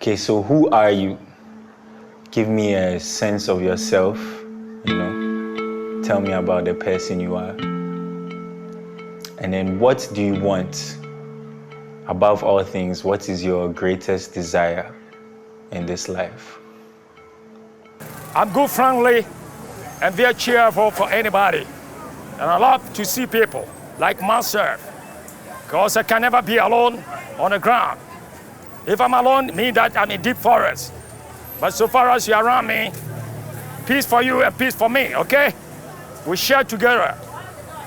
Okay, so who are you? Give me a sense of yourself, Tell me about the person you are. And then what do you want? Above all things, what is your greatest desire in this life? I'm good, friendly, and very cheerful for anybody. And I love to see people like myself, because I can never be alone on the ground. If I'm alone, it means that I'm in deep forest. But so far as you're around me, peace for you and peace for me, okay? We share together.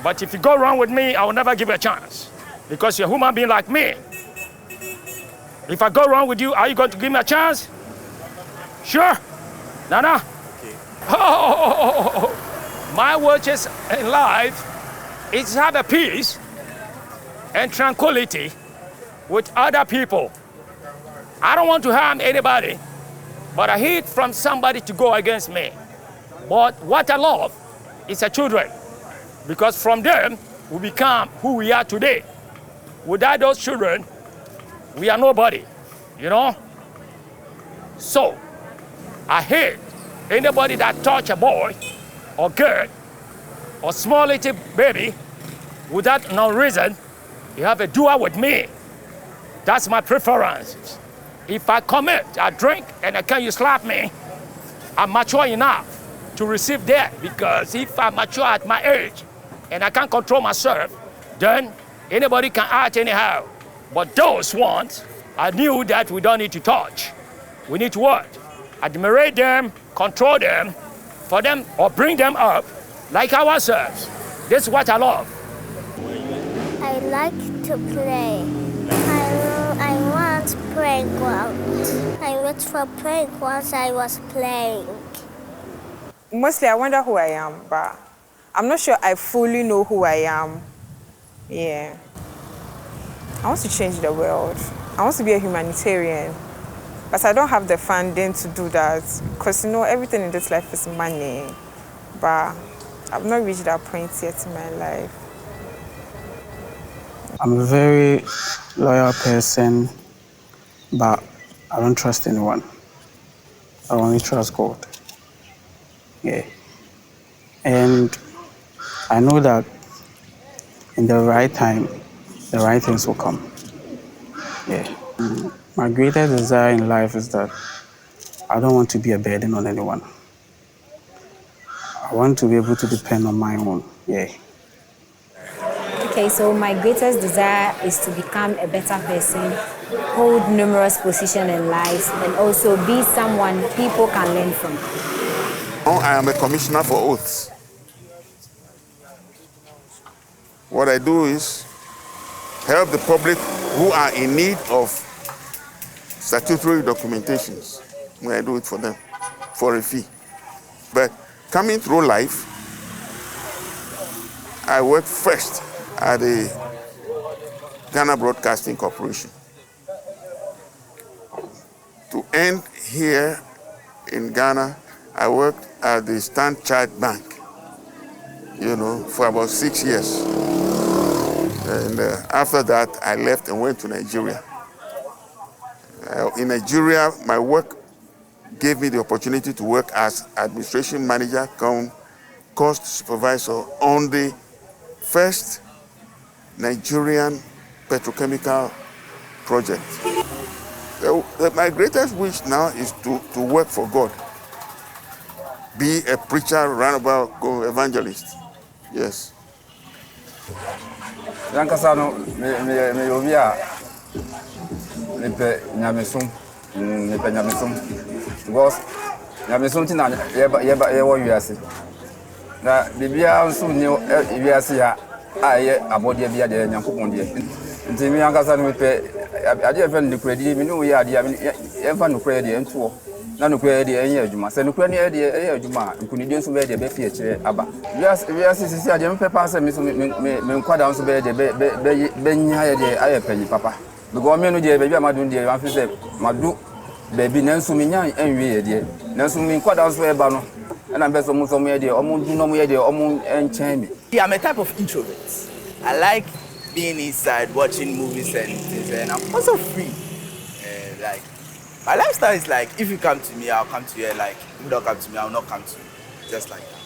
But if you go wrong with me, I will never give you a chance, because you're a human being like me. If I go wrong with you, are you going to give me a chance? Sure? Nana? Okay. Oh, my wishes in life is to have a peace and tranquility with other people. I don't want to harm anybody, but I hate from somebody to go against me. But what I love is the children, because from them we become who we are today. Without those children, we are nobody, So, I hate anybody that touch a boy or girl or small little baby without no reason. You have a duel with me. That's my preference. If I commit, I drink, and you slap me, I'm mature enough to receive that, because if I'm mature at my age and I can't control myself, then anybody can act anyhow. But those ones, I knew that we don't need to touch. We need to what? Admire them, control them, for them, or bring them up like ourselves. This is what I love. I like to play. I want playground. I went for playground. I was playing. Mostly I wonder who I am, but I'm not sure I fully know who I am. Yeah. I want to change the world. I want to be a humanitarian. But I don't have the funding to do that, because everything in this life is money. But I've not reached that point yet in my life. I'm a very loyal person, but I don't trust anyone. I only trust God. Yeah. And I know that in the right time, the right things will come. Yeah. My greatest desire in life is that I don't want to be a burden on anyone. I want to be able to depend on my own. Yeah. Okay, so my greatest desire is to become a better person, hold numerous positions in life, and also be someone people can learn from. I am a commissioner for oaths. What I do is help the public who are in need of statutory documentations. When I do it for them, for a fee. But coming through life, I work first at the Ghana Broadcasting Corporation. To end here in Ghana, I worked at the Standard Chartered Bank, for about 6 years. And after that, I left and went to Nigeria. In Nigeria, my work gave me the opportunity to work as administration manager cum cost supervisor on the first Nigerian petrochemical project. So, my greatest wish now is to work for God. Be a preacher, runabout, go evangelist. Yes. Yankasano, me ovia, lepe nyamesum, because nyamesum tina yeba wiase. Na bibia nso ni wiase ya aye abode bia de nyankopon de. Nti me yankasano mepe ade efe nkredi me no ye ade emfa nkredi de nto. Na nkredi de enye adwuma. Se nkredi de enye adwuma, nkunidi nso be de be fie kire aba. Wiase sisi ade me pepa se me nkwada nso be de be nya ye de aye panyi papa. Because me no de be bia madu de am fi se madu baby nanso me nya enwe ye de. Nanso me nkwada nso e ba no. And I'm best almost I'm a type of introvert. I like being inside, watching movies and things, and I'm also free. Like My lifestyle is like, if you come to me, I'll come to you. Like, if you don't come to me, I'll not come to you. Just like that.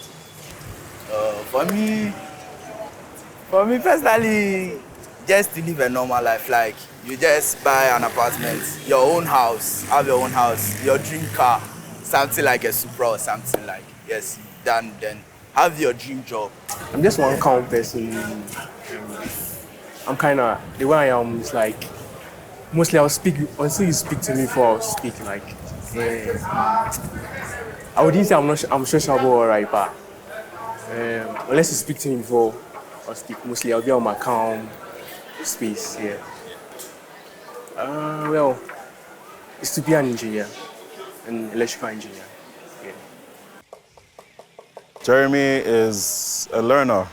For me personally, just to live a normal life. Like, you just buy an apartment, your own house, have your own house, your dream car, something like a Supra or something like, yes, then have your dream job. I'm just one calm person. I'm kind of, the way I am is like, mostly I'll speak, until you speak to me before I'll speak, like, yeah. I wouldn't say I'm sociable or right, but unless you speak to me before I'll speak, mostly I'll be on my calm space, yeah. Well, it's to be an engineer, an electrical engineer, yeah. Jeremy is a learner,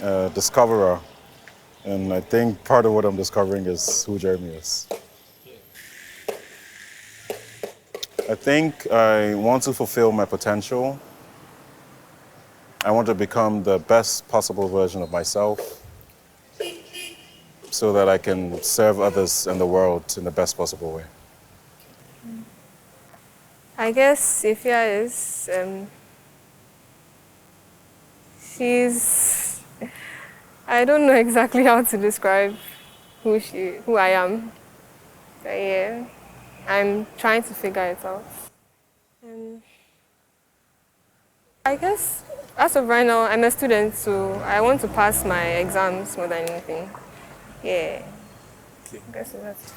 a discoverer, and I think part of what I'm discovering is who Jeremy is. I think I want to fulfill my potential. I want to become the best possible version of myself so that I can serve others in the world in the best possible way. I guess Sophia is, she's, I don't know exactly how to describe who I am. But yeah, I'm trying to figure it out. I guess as of right now, I'm a student, so I want to pass my exams more than anything. Yeah. I guess that's it.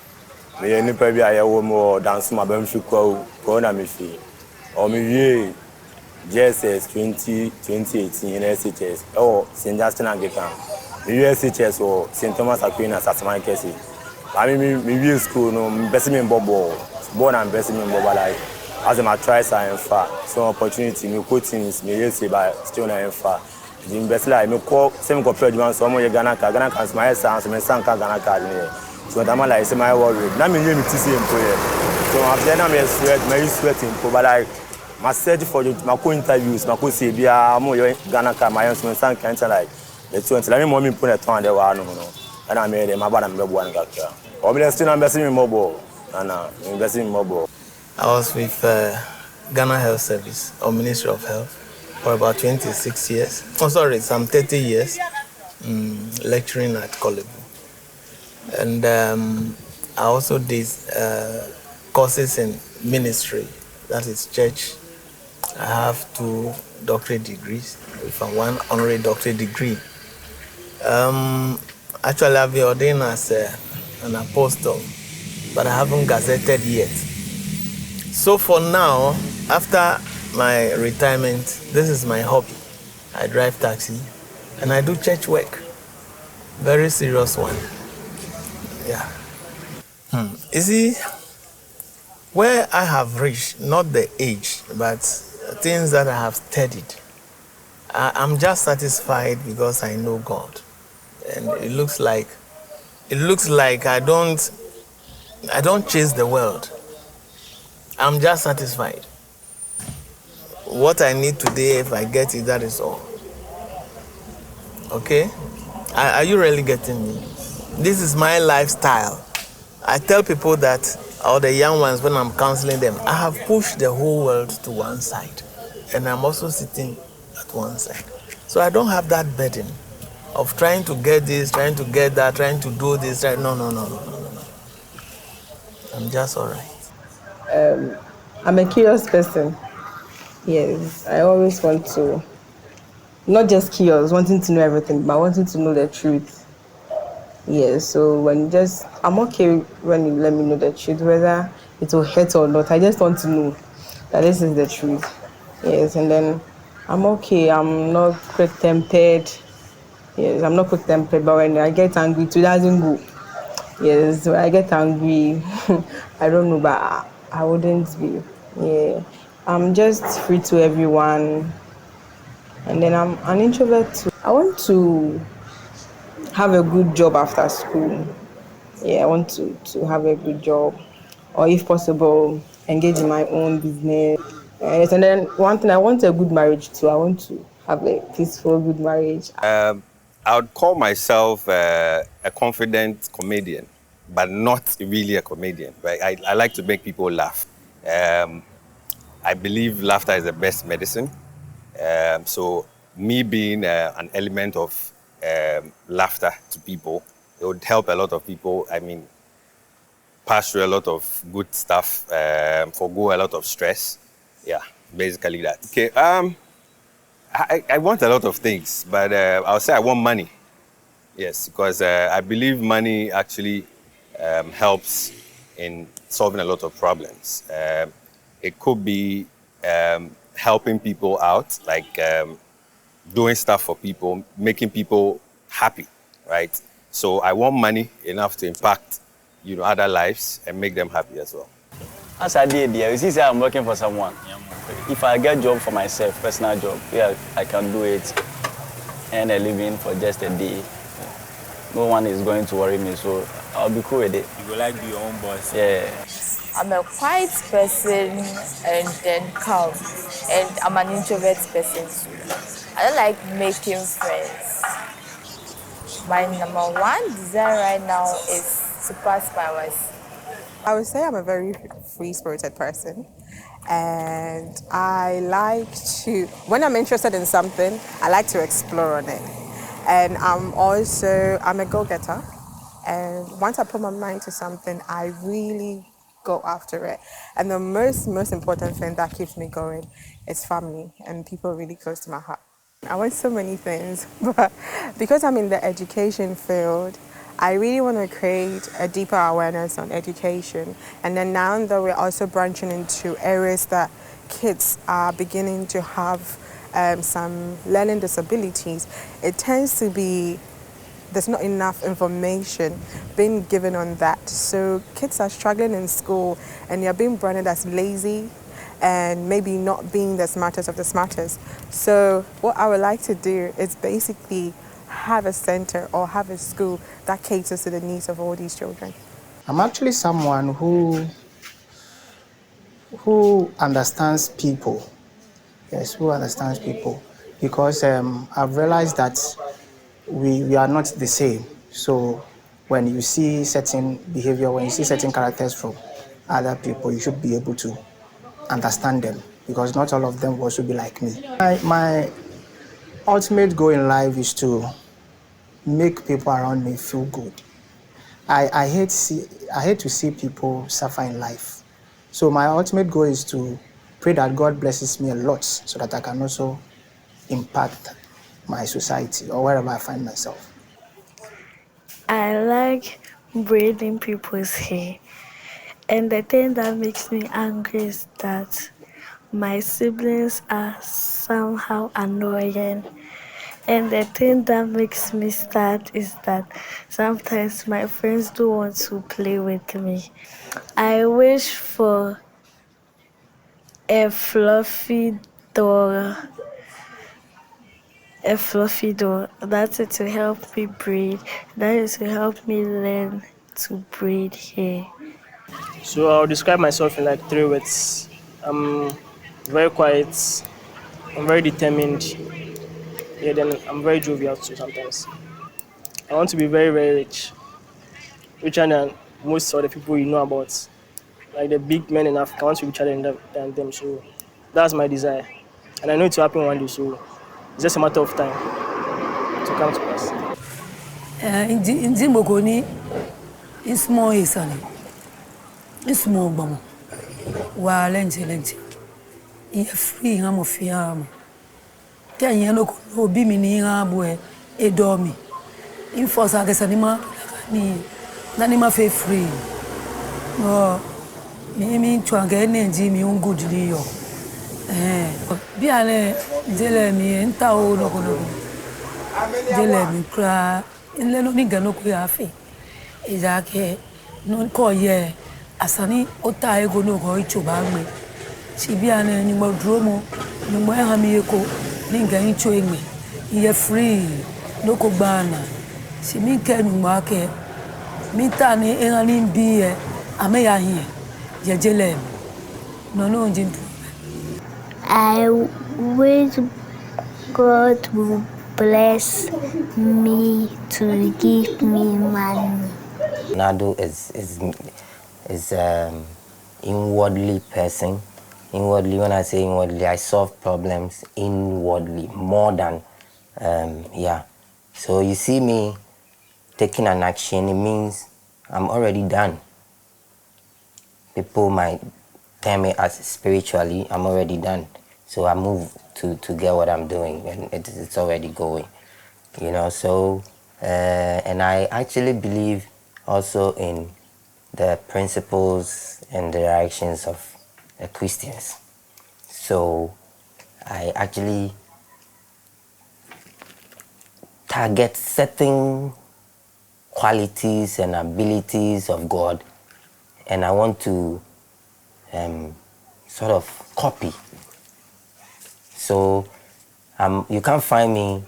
Me any baby I will dance my benefit corona me fee. Or me JSS 2018 in SHS or St. Justin Anglican. Me SHS or St. Thomas Aquinas as my case. I mean me school no best me bobo. Born and best me bobo like as my try science far. So opportunity me coachings me yes by still na far. The best like me call same compared one so mo Ghana can my sounds me sanka Ghana card. So I'm like, say my worry. Now me to see employer. So after that, I'm sweating. But like, my search for my co-interviews, my co-say, be a more Ghana car, my own son can't like. The 20. Let me mommy put a ton there. No. And I made my bad and one got here. Or me still investing in mobile. And investing in mobile. I was with Ghana Health Service or Ministry of Health for about 26 years. Oh, sorry, some 30 years lecturing at college. And I also did courses in ministry, that is church. I have 2 doctorate degrees, with one honorary doctorate degree. Actually, I've been ordained as an apostle, but I haven't gazetted yet. So for now, after my retirement, this is my hobby. I drive taxi and I do church work, very serious one. Yeah. You see, where I have reached, not the age, but things that I have studied, I'm just satisfied because I know God. And it looks like I don't chase the world. I'm just satisfied. What I need today, if I get it, that is all. Okay? Are you really getting me? This is my lifestyle. I tell people that, or the young ones when I'm counseling them, I have pushed the whole world to one side. And I'm also sitting at one side. So I don't have that burden of trying to get this, trying to get that, trying to do this. No. I'm just all right. I'm a curious person. Yes, I always want to, not just curious, wanting to know everything, but wanting to know the truth. Yes, so I'm okay when you let me know the truth, whether it will hurt or not. I just want to know that this is the truth. Yes, and then I'm okay. I'm not quick-tempered. Yes, I'm not quick-tempered, but when I get angry, it doesn't go. Yes, when I get angry, I don't know, but I wouldn't be. Yeah, I'm just free to everyone. And then I'm an introvert too. I want to have a good job after school. Yeah, I want to have a good job, or if possible, engage in my own business. Yes, and then one thing, I want a good marriage too. I want to have a peaceful, good marriage. I would call myself a confident comedian. but not really a comedian, right? I like to make people laugh. I believe laughter is the best medicine. So me being an element of laughter to people, it would help a lot of people. I mean, pass through a lot of good stuff, forgo a lot of stress. Yeah, basically that. Okay, I want a lot of things, but I'll say I want money. Yes, because I believe money actually helps in solving a lot of problems. It could be helping people out, like doing stuff for people, making people happy, right? So I want money enough to impact, other lives and make them happy as well. As I did there, you see, say I'm working for someone. If I get a job for myself, personal job, yeah, I can do it, earn a living for just a day. No one is going to worry me, so I'll be cool with it. You go like be your own boss. Yeah. I'm a quiet person and then calm, and I'm an introvert person too. I don't like making friends. My number one desire right now is to pass my worst. I would say I'm a very free-spirited person, and I like to, when I'm interested in something, I like to explore on it. And I'm a go-getter, and once I put my mind to something, I really go after it. And the most important thing that keeps me going is family and people really close to my heart. I want so many things, but because I'm in the education field, I really want to create a deeper awareness on education. And then now that we're also branching into areas that kids are beginning to have some learning disabilities, it tends to be there's not enough information being given on that. So kids are struggling in school and they're being branded as lazy and maybe not being the smartest of the smartest. So what I would like to do is basically have a center or have a school that caters to the needs of all these children. I'm actually someone who understands people. Yes, who understands people. Because I've realized that we are not the same. So when you see certain behavior, when you see certain characters from other people, you should be able to understand them, because not all of them will also be like me. My ultimate goal in life is to make people around me feel good. I hate to see people suffer in life. So my ultimate goal is to pray that God blesses me a lot so that I can also impact my society or wherever I find myself. I like braiding people's hair. And the thing that makes me angry is that my siblings are somehow annoying. And the thing that makes me sad is that sometimes my friends don't want to play with me. I wish for a fluffy door. That's it, to help me braid. That is to help me learn to braid hair. So I'll describe myself in like 3 words. I'm very quiet, I'm very determined, yeah, then I'm very jovial too sometimes. I want to be very, very rich. Richer than most of the people you know about. Like the big men in Africa, I want to be richer than them. So that's my desire. And I know it will happen one day, so it's just a matter of time to come to pass. In Zimbabwe, it's small, it's small, but while lenti. You're free, I'm of yam. Can you look, be me near a dormy? In force, I guess anima, Nanima feel free. Oh, me mean to again and Jimmy on good Leo. Biale, Dele me and Tao no. Dele me cry, and let me go no quiafi. Is I non call ye, Asani, Ota go no go to bag me. Si biane ni mo dromo, ni mo ha mi eko, ni nga ni cho me. Ye free, no ko bana. Si mi ke ni mo ake. Mi ta ni engani bi e, ame ya hi. Je jele. No jintu. I wish God will bless me to give me money. Nado is inwardly person. Inwardly, when I say inwardly, I solve problems inwardly more than yeah. So you see me taking an action, it means I'm already done. People might term it as spiritually, I'm already done. So I move to get what I'm doing, and it's already going. You know, so and I actually believe also in the principles and the directions of Christians. So I actually target certain qualities and abilities of God, and I want to sort of copy. So you can't find me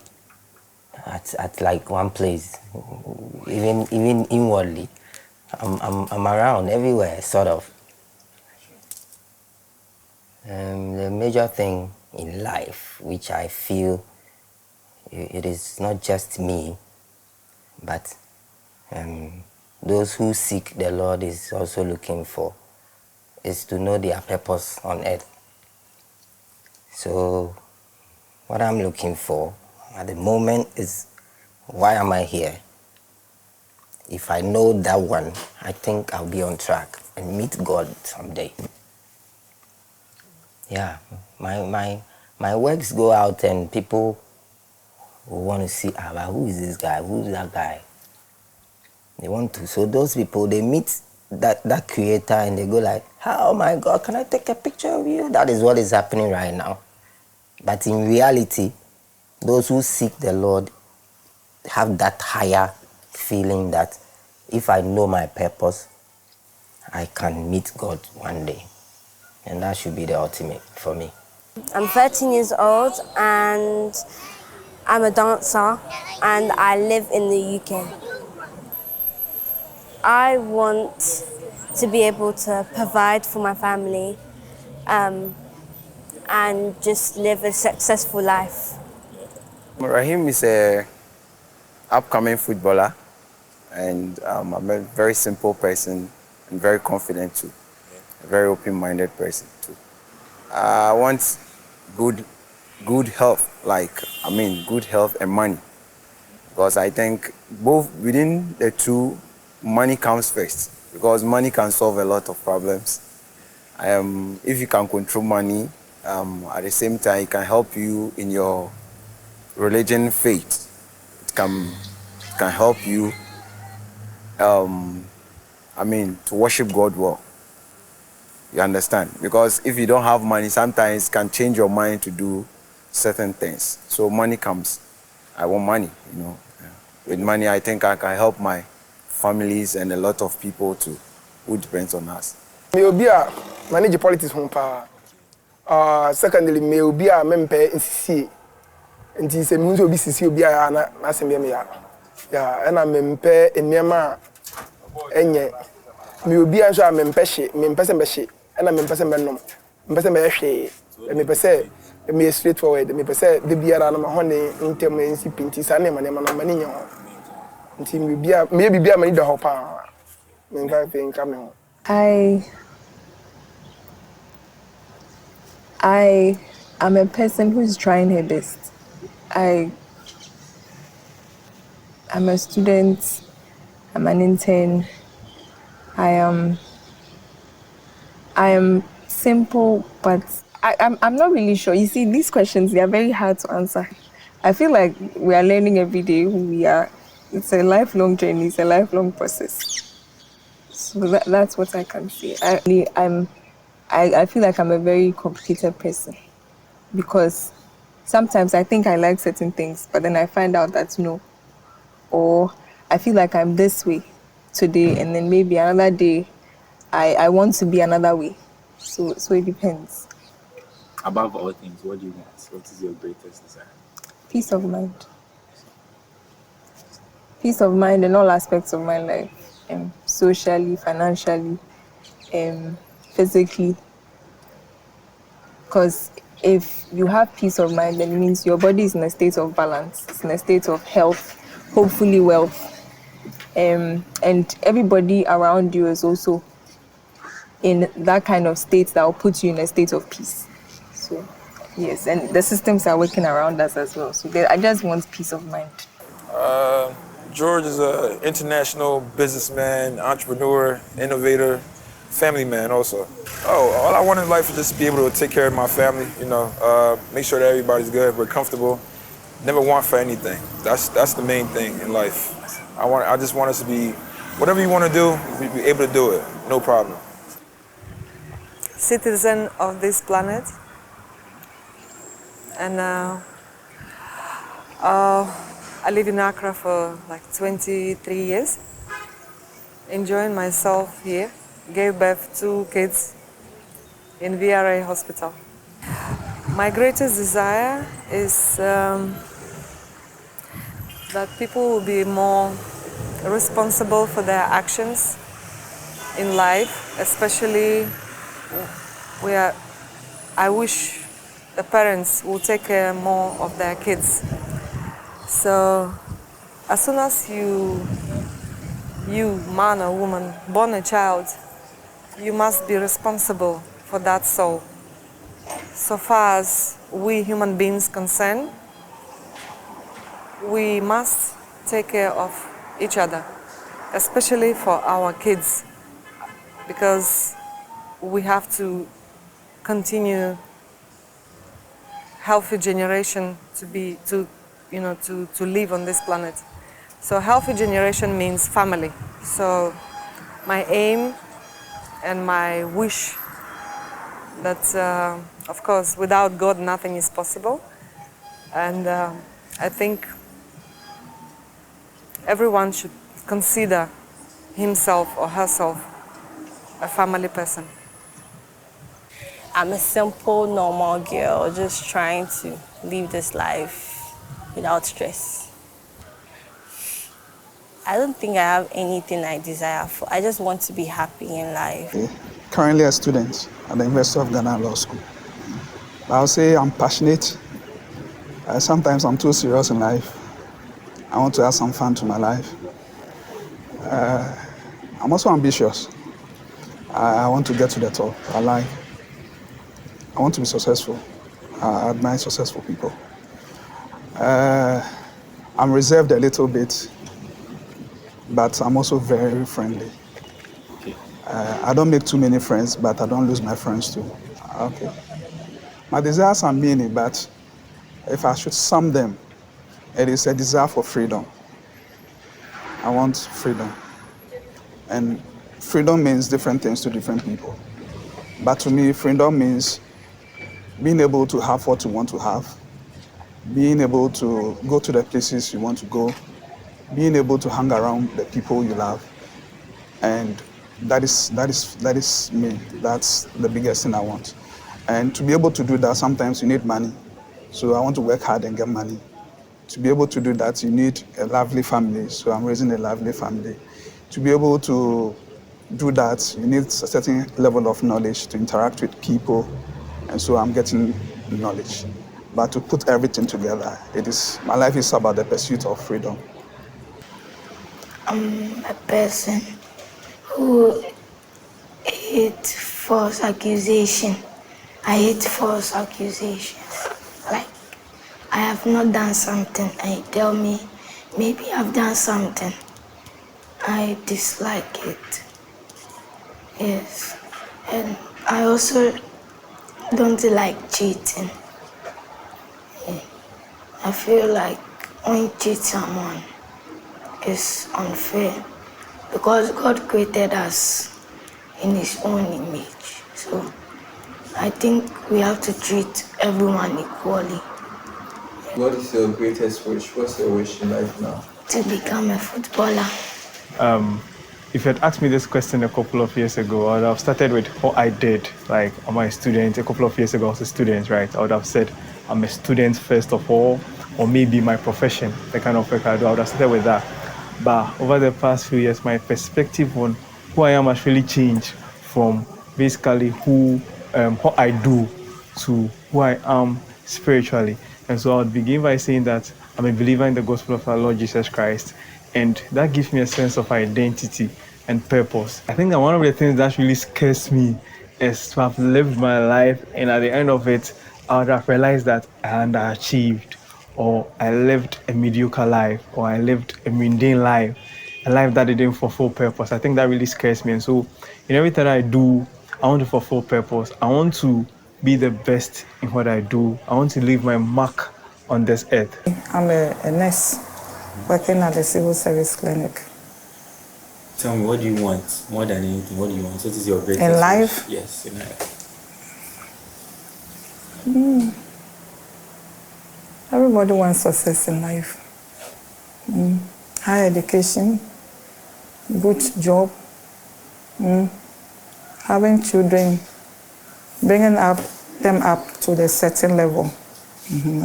at like one place, even inwardly. I'm around everywhere, sort of. The major thing in life, which I feel it is not just me, but those who seek the Lord is also looking for, is to know their purpose on earth. So what I'm looking for at the moment is, why am I here? If I know that one, I think I'll be on track and meet God someday. Yeah, my works go out and people will want to see, who is this guy? Who is that guy? They want to. So those people, they meet that creator and they go like, oh my God, can I take a picture of you? That is what is happening right now. But in reality, those who seek the Lord have that higher feeling that if I know my purpose, I can meet God one day. And that should be the ultimate for me. I'm 13 years old and I'm a dancer and I live in the UK. I want to be able to provide for my family and just live a successful life. Rahim is a upcoming footballer, and I'm a very simple person and very confident too. A very open-minded person too. I want good health, good health and money, because I think both within the two, money comes first, because money can solve a lot of problems. If you can control money, at the same time, it can help you in your religion faith. It can help you, to worship God well. You understand? Because if you don't have money, sometimes it can change your mind to do certain things. So money comes. I want money, you know. With money, I think I can help my families and a lot of people too, who depends on us. Me be a manage politics home pa. Secondly, me be a mempe insisi. Nti se me obi sisi obi a na asem me ya. Ya, na mempe eniema enye. Me obi a so a mempe hye, mempe se be hye. Na mempe se be nom. Mempe se be hye. Me pese me straightforward. Me pese de biara na ma hone ntem nsi pinti sa na ma na mani nyo. Nti me bia mani da ho pa. Me va think am ho. I am a person who is trying her best. I'm a student, I'm an intern. I am simple, but I'm not really sure. You see, these questions, they are very hard to answer. I feel like we are learning every day who we are. It's a lifelong journey, it's a lifelong process. So that's what I can say. I feel like I'm a very complicated person, because sometimes I think I like certain things, but then I find out that no. Or I feel like I'm this way today, and then maybe another day I want to be another way. So it depends. Above all things, what do you want? What is your greatest desire? Peace of mind. Peace of mind in all aspects of my life. Socially, financially, physically. Because if you have peace of mind, then it means your body is in a state of balance. It's in a state of health, hopefully wealth. And everybody around you is also in that kind of state that will put you in a state of peace. So, yes, and the systems are working around us as well. So I just want peace of mind. George is an international businessman, entrepreneur, innovator, family man also. Oh, all I want in life is just to be able to take care of my family, make sure that everybody's good, we're comfortable, never want for anything. That's the main thing in life. I just want us to be, whatever you want to do, be able to do it, no problem. Citizen of this planet, and I live in Accra for like 23 years, enjoying myself here. Gave birth to kids in VRA hospital. My greatest desire is that people will be more responsible for their actions in life, especially where I wish the parents will take care more of their kids. So as soon as you, man or woman, born a child, you must be responsible for that soul. So far as we human beings concerned, we must take care of each other, especially for our kids, because we have to continue healthy generation to live on this planet. So healthy generation means family. So my aim and my wish that, of course, without God, nothing is possible. And I think everyone should consider himself or herself a family person. I'm a simple, normal girl, just trying to live this life without stress. I don't think I have anything I desire for. I just want to be happy in life. Currently a student at the University of Ghana Law School. I'll say I'm passionate. Sometimes I'm too serious in life. I want to add some fun to my life. I'm also ambitious. I want to get to the top. I want to be successful. I admire successful people. I'm reserved a little bit, but I'm also very friendly. I don't make too many friends, but I don't lose my friends too. Okay. My desires are many, but if I should sum them, it is a desire for freedom. I want freedom. And freedom means different things to different people. But to me, freedom means being able to have what you want to have, being able to go to the places you want to go, being able to hang around the people you love. And that is me. That's the biggest thing I want. And to be able to do that, sometimes you need money. So I want to work hard and get money. To be able to do that, you need a lovely family. So I'm raising a lovely family. To be able to do that, you need a certain level of knowledge to interact with people. And so I'm getting knowledge. But to put everything together, my life is about the pursuit of freedom. I'm a person who hates false accusation. I hate false accusations. Like, I have not done something and you tell me, maybe I've done something. I dislike it. Yes. And I also don't like cheating. Yeah. I feel like when you cheat someone, it's unfair because God created us in His own image. So I think we have to treat everyone equally. What is your greatest wish? What's your wish in life now? To become a footballer. If you had asked me this question a couple of years ago, I would have started with what I did. Like, am I a student? A couple of years ago, I was a student, right? I would have said, I'm a student first of all, or maybe my profession, the kind of work I do. I would have started with that. But over the past few years, my perspective on who I am has really changed from basically what I do to who I am spiritually. And so I would begin by saying that I'm a believer in the gospel of our Lord Jesus Christ. and that gives me a sense of identity and purpose. I think that one of the things that really scares me is to have lived my life, and at the end of it, I would have realized that I underachieved, or I lived a mediocre life, or I lived a mundane life, a life that didn't fulfill purpose. I think that really scares me. And so, in everything I do, I want to fulfill purpose. I want to be the best in what I do. I want to leave my mark on this earth. I'm a nurse working at the civil service clinic. Tell me, what do you want more than anything? What do you want? What is your greatest In wish? life? Yes, in life. Everybody wants success in life. High education, good job, having children, bringing them up to the certain level,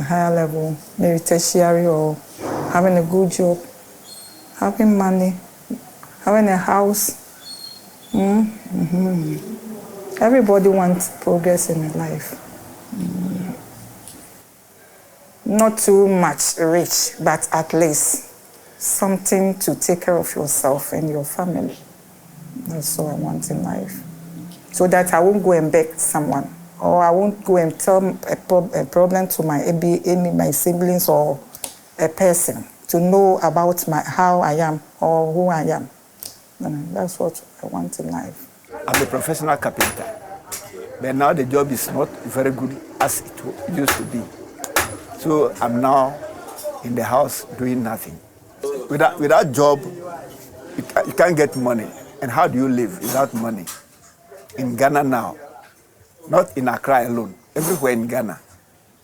higher level, maybe tertiary, or having a good job, having money, having a house. Everybody wants progress in their life. Not too much rich, but at least something to take care of yourself and your family. That's all I want in life. So that I won't go and beg someone, or I won't go and tell a problem to my siblings or a person to know about how I am or who I am. That's what I want in life. I'm a professional carpenter, but now the job is not very good as it used to be. So I'm now in the house doing nothing. Without job, you can't get money. And how do you live without money? In Ghana now, not in Accra alone, everywhere in Ghana.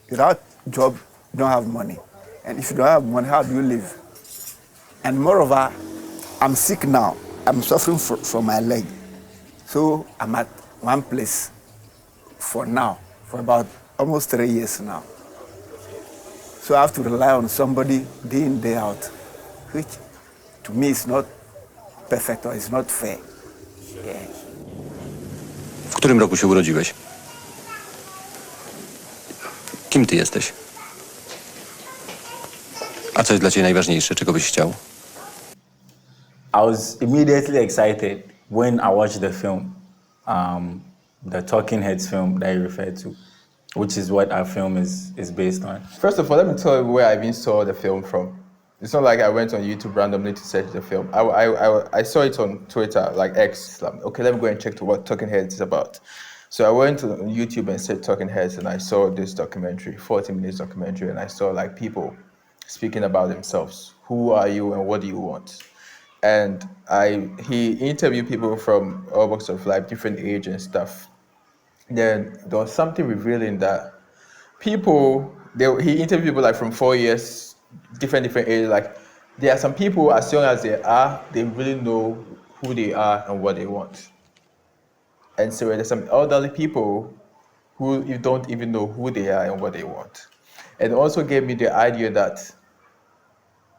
Without job, you don't have money. And if you don't have money, how do you live? And moreover, I'm sick now. I'm suffering from my leg. So I'm at one place for now, for about almost 3 years now. So I have to rely on somebody day in, day out, which to me is not perfect or is not fair. Yeah. W którym roku się urodziłeś? Kim ty jesteś? A co jest dla ciebie najważniejsze? Czego byś chciał? I was immediately excited when I watched the film, the Talking Heads film that you referred to, which is what our film is based on. First of all, let me tell you where I even saw the film from. It's not like I went on YouTube randomly to search the film. I saw it on Twitter, like X. Okay, let me go and check what Talking Heads is about. So I went to YouTube and said Talking Heads, and I saw this documentary, 40 minutes documentary, and I saw like people speaking about themselves. Who are you and what do you want? And he interviewed people from all walks of life, different age and stuff. Then there was something revealing that people, he interviewed people like from 4 years, different ages. Like there are some people, as young as they are, they really know who they are and what they want. And so there's some elderly people who you don't even know who they are and what they want. And it also gave me the idea that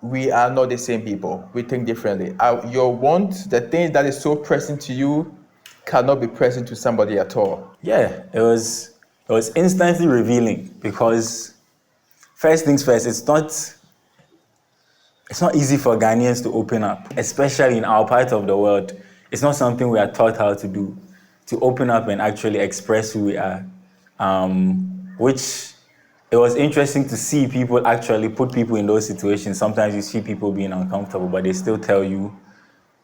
we are not the same people. We think differently. Your want, the thing that is so present to you, cannot be present to somebody at all. Yeah, it was instantly revealing, because first things first, it's not easy for Ghanaians to open up, especially in our part of the world. It's not something we are taught how to do, to open up and actually express who we are, which it was interesting to see people actually put people in those situations. Sometimes you see people being uncomfortable, but they still tell you,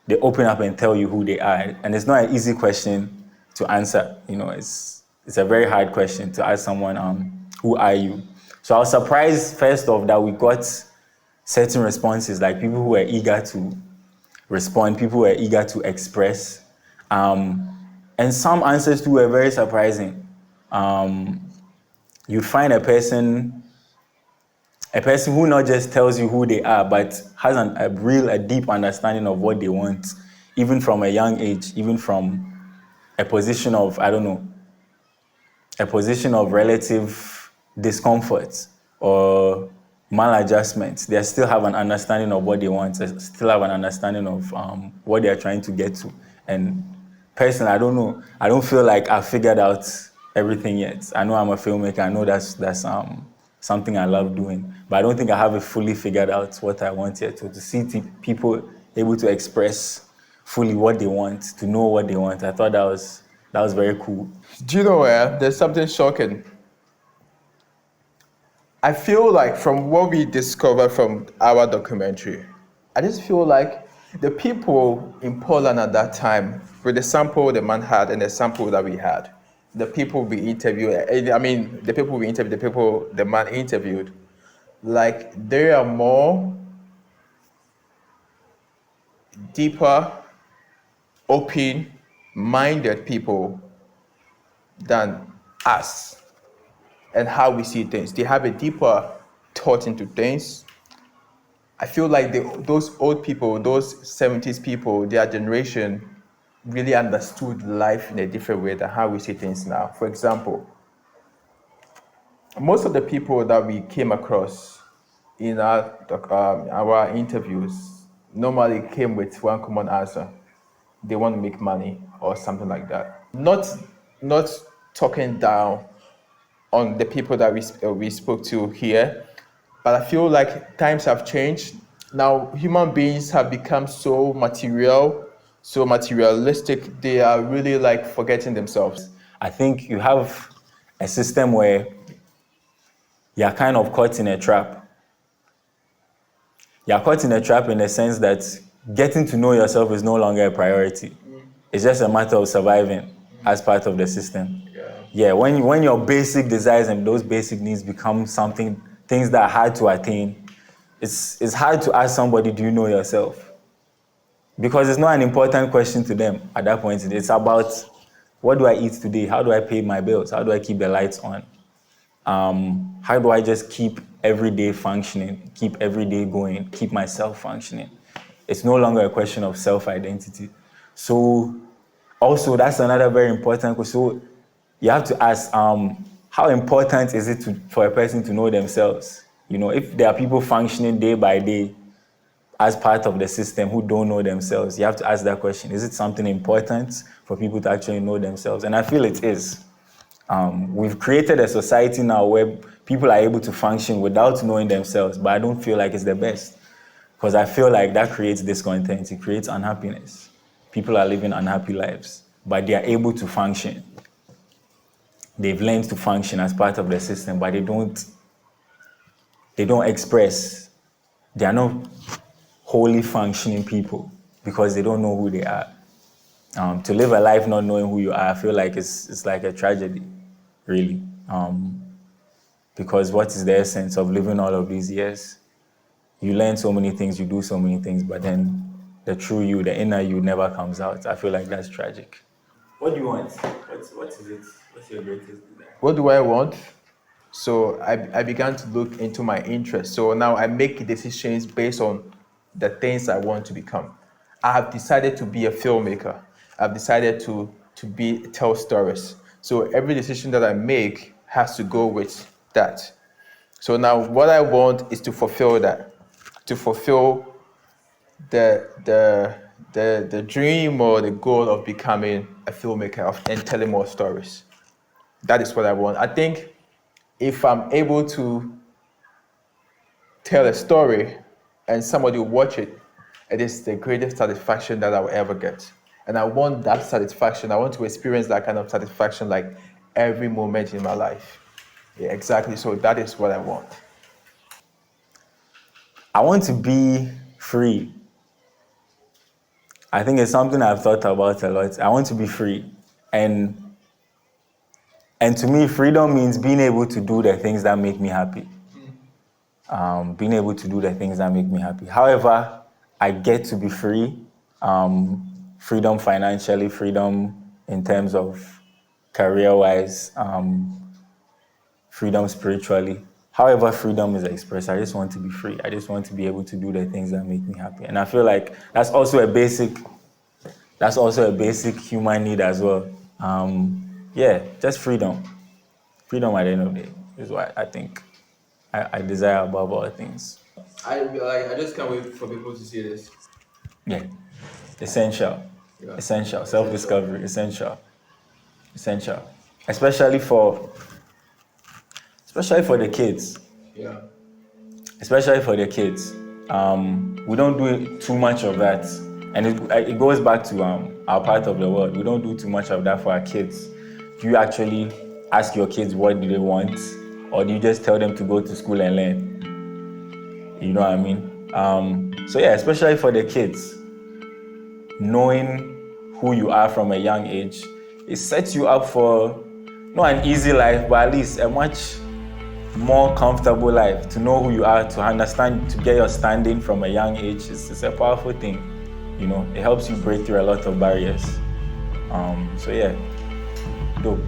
they open up and tell you who they are. And it's not an easy question to answer. You know, it's a very hard question to ask someone, who are you? So I was surprised, first off, that we got certain responses, like people who were eager to respond, people who were eager to express. And some answers too were very surprising. You'd find a person who not just tells you who they are, but has a deep understanding of what they want, even from a young age, even from a position of, a position of relative discomfort or maladjustment. They still have an understanding of what they want, they still have an understanding of what they are trying to get to. And personally, I don't feel like I've figured out everything yet. I know I'm a filmmaker. I know that's something I love doing. But I don't think I have it fully figured out what I want yet. So to see people able to express fully what they want, to know what they want, I thought that was very cool. Do you know where there's something shocking? I feel like from what we discovered from our documentary, I just feel like the people in Poland at that time, with the sample the man had and the sample that we had, the people we interviewed, the people we interviewed, the people the man interviewed, like they are more deeper, open-minded people than us and how we see things. They have a deeper thought into things. I feel like those old people, those 70s people, their generation really understood life in a different way than how we see things now. For example, most of the people that we came across in our interviews normally came with one common answer. They want to make money or something like that. Not talking down on the people that we spoke to here, but I feel like times have changed. Now human beings have become so materialistic. They are really like forgetting themselves. I think you have a system where you're kind of caught in a trap. You're caught in a trap in the sense that getting to know yourself is no longer a priority. It's just a matter of surviving as part of the system. Yeah, when your basic desires and those basic needs become things that are hard to attain, it's hard to ask somebody, do you know yourself? Because it's not an important question to them at that point. It's about, what do I eat today? How do I pay my bills? How do I keep the lights on? How do I just keep every day functioning, keep every day going, keep myself functioning? It's no longer a question of self-identity. So also, that's another very important question. So you have to ask, how important is it for a person to know themselves? You know, if there are people functioning day by day as part of the system who don't know themselves, you have to ask that question. Is it something important for people to actually know themselves? And I feel it is. We've created a society now where people are able to function without knowing themselves, but I don't feel like it's the best, because I feel like that creates discontent, it creates unhappiness. People are living unhappy lives, but they are able to function. They've learned to function as part of the system, but they don't express. They are not wholly functioning people because they don't know who they are. To live a life not knowing who you are, I feel like it's like a tragedy, really. Because what is the essence of living all of these years? You learn so many things, you do so many things, but then the true you, the inner you never comes out. I feel like that's tragic. What do you want? What is it? What's your greatest desire? What do I want? So I began to look into my interests. So now I make decisions based on the things I want to become. I have decided to be a filmmaker. I've decided to tell stories. So every decision that I make has to go with that. So now what I want is to fulfill that, to fulfill the dream or the goal of becoming a filmmaker and telling more stories. That is what I want. I think if I'm able to tell a story and somebody will watch it, it is the greatest satisfaction that I will ever get. And I want that satisfaction. I want to experience that kind of satisfaction like every moment in my life. Yeah, exactly. So that is what I want. I want to be free. I think it's something I've thought about a lot. I want to be free. And to me, freedom means being able to do the things that make me happy. Being able to do the things that make me happy. However, I get to be free. Freedom financially, freedom in terms of career-wise, freedom spiritually. However freedom is expressed, I just want to be free. I just want to be able to do the things that make me happy. And I feel like that's also a basic human need as well. Yeah, just freedom. Freedom at the end of the day is what I think I desire above all things. I just can't wait for people to see this. Yeah, essential. Yeah. Essential. Self-discovery, essential. Especially for the kids. Yeah. Especially for the kids. We don't do too much of that. And it goes back to our part of the world. We don't do too much of that for our kids. Do you actually ask your kids what do they want? Or do you just tell them to go to school and learn? You know what I mean? So yeah, especially for the kids, knowing who you are from a young age, it sets you up for not an easy life, but at least a much more comfortable life. To know who you are, to understand, to get your standing from a young age, it's a powerful thing. You know, it helps you break through a lot of barriers. So yeah, dope.